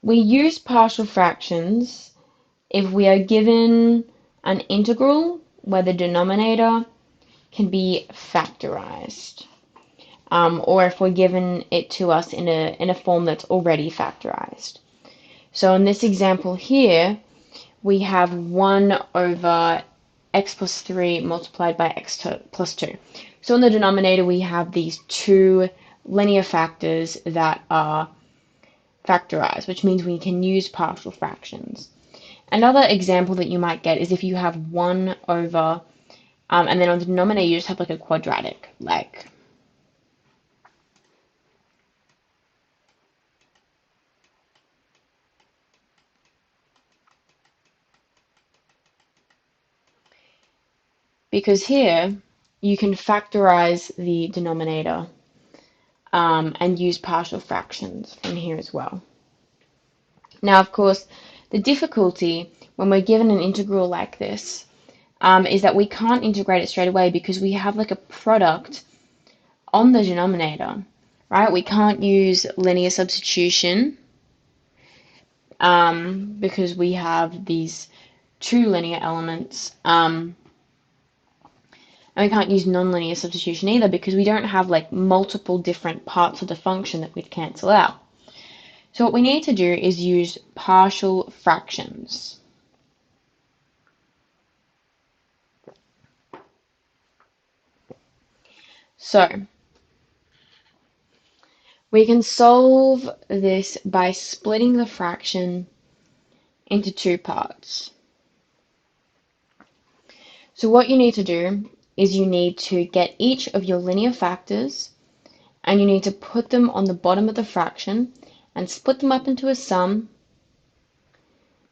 We use partial fractions if we are given an integral where the denominator can be factorized, or if we're given it to us in a form that's already factorized. So in this example here, we have 1 over x plus 3 multiplied by x plus 2. So in the denominator, we have these two linear factors that are factorized, which means we can use partial fractions. Another example that you might get is if you have 1 over, and then on the denominator you just have like a quadratic, like because here you can factorize the denominator and use partial fractions from here as well. Now, of course, the difficulty when we're given an integral like this is that we can't integrate it straight away because we have like a product on the denominator, right? We can't use linear substitution because we have these two linear elements. And we can't use nonlinear substitution either because we don't have like multiple different parts of the function that we'd cancel out. So what we need to do is use partial fractions. So we can solve this by splitting the fraction into two parts. So what you need to do is you need to get each of your linear factors and you need to put them on the bottom of the fraction and split them up into a sum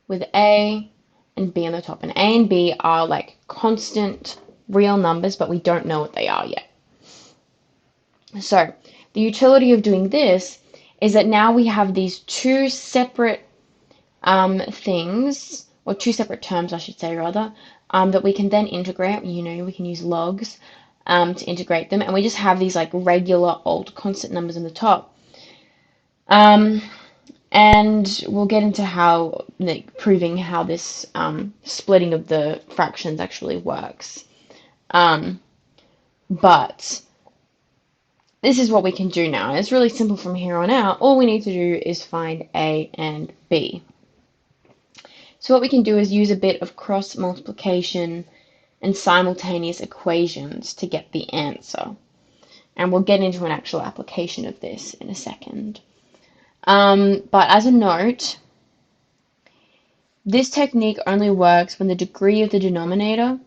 with A and B on the top. And A and B are like constant real numbers, but we don't know what they are yet. So the utility of doing this is that now we have these two separate things, or two separate terms, I should say, rather, that we can then integrate. We can use logs to integrate them, and we just have these like regular old constant numbers on the top. And we'll get into how, like, proving how this splitting of the fractions actually works. But this is what we can do now. It's really simple from here on out. All we need to do is find A and B. So what we can do is use a bit of cross multiplication and simultaneous equations to get the answer. And we'll get into an actual application of this in a second. But as a note, this technique only works when the degree of the denominator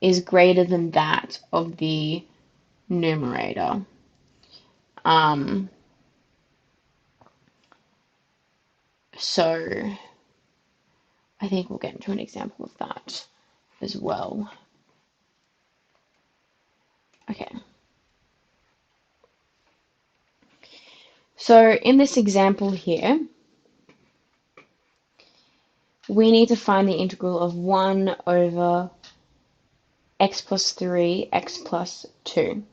is greater than that of the numerator. So I think we'll get into an example of that as well. Okay. So in this example here, we need to find the integral of 1 over x plus 3, x plus 2.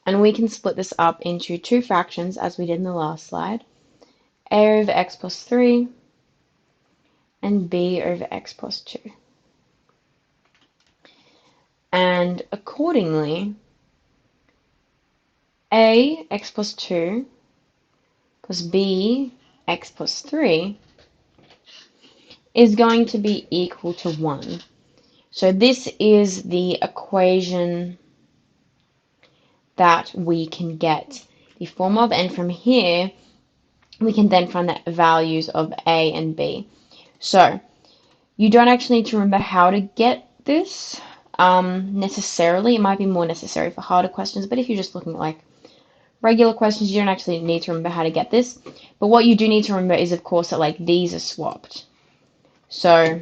And we can split this up into two fractions as we did in the last slide. A over x plus 3 and b over x plus 2. And accordingly, a x plus 2 plus b x plus 3 is going to be equal to 1. So this is the equation that we can get the form of, and from here we can then find the values of a and b. So you don't actually need to remember how to get this necessarily. It might be more necessary for harder questions, but if you're just looking at like regular questions, you don't actually need to remember how to get this. But what you do need to remember is, of course, that like these are swapped. So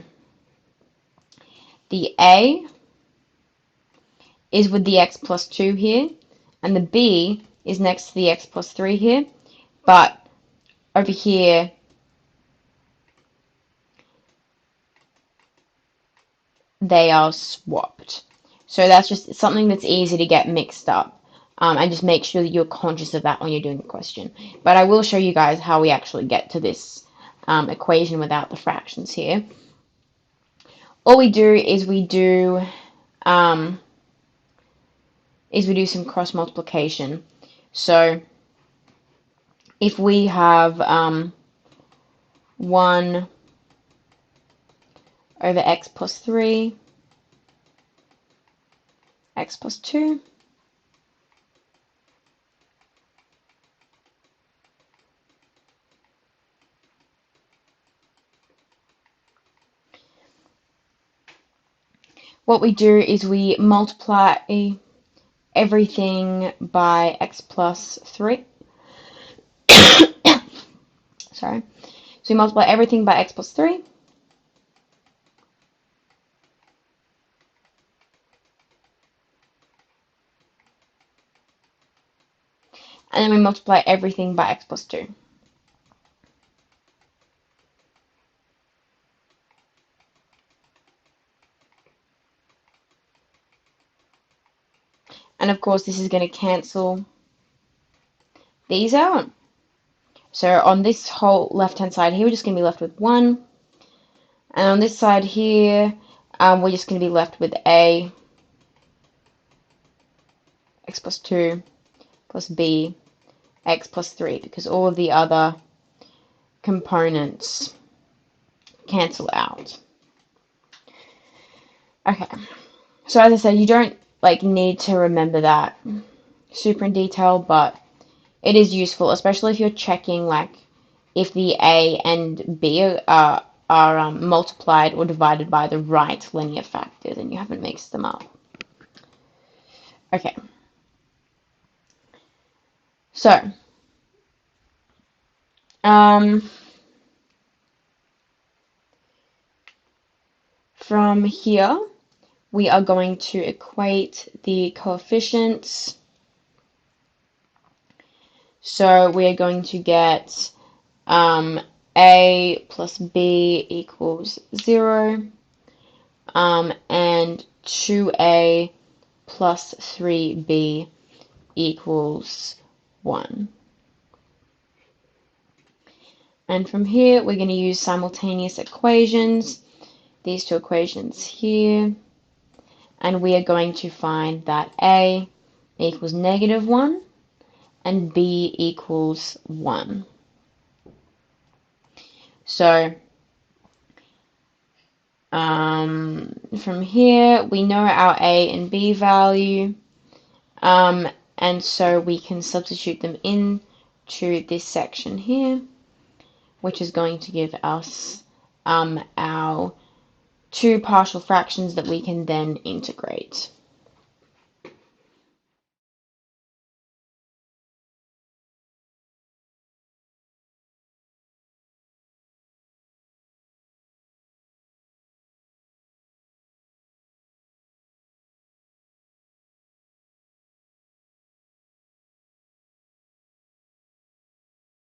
the a is with the x plus 2 here, and the b is next to the x plus 3 here, but over here they are swapped. So that's just something that's easy to get mixed up. And just make sure that you're conscious of that when you're doing the question. But I will show you guys how we actually get to this equation without the fractions here. All we do is we do some cross multiplication. So if we have 1 over x plus 3, x plus 2, what we do is we multiply everything by x plus 3. Sorry. So we multiply everything by x plus 3. And then we multiply everything by x plus 2. And of course, this is going to cancel these out. So on this whole left-hand side here, we're just going to be left with 1. And on this side here, we're just going to be left with a x plus 2 plus b x plus 3, because all of the other components cancel out. Okay, so as I said, you don't need to remember that super in detail, but it is useful, especially if you're checking if the a and b are multiplied or divided by the right linear factors and you haven't mixed them up. Okay, so from here we are going to equate the coefficients. So we are going to get a plus b equals 0, and 2a plus 3b equals 1. And from here, we're going to use simultaneous equations, these two equations here, and we are going to find that a equals -1 and b equals 1. So from here, we know our a and b value, and so we can substitute them into this section here, which is going to give us our two partial fractions that we can then integrate.